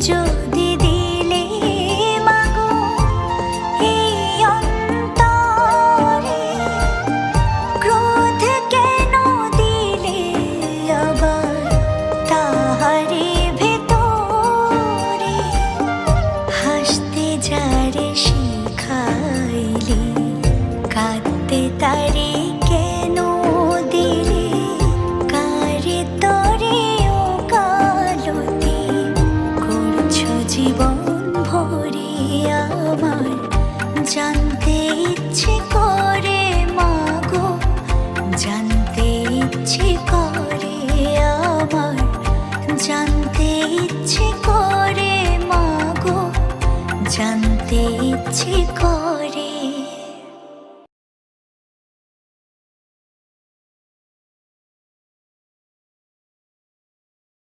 যদি দিলে মাগো এই অন্তরে, ক্রোধ কেন দিলে আবার তাহারি ভেতরে, হাসতে যারে শিখাইলে কাঁদতে তারে কেন দিলে, কারে তরে ও কালতি করছো জীবন ভরে আমার, জানতে ইচ্ছে করে মাগো, জানতে ইচ্ছে করে আমার, জানতে ইচ্ছে করে মাগো, জানতে ইচ্ছে করে।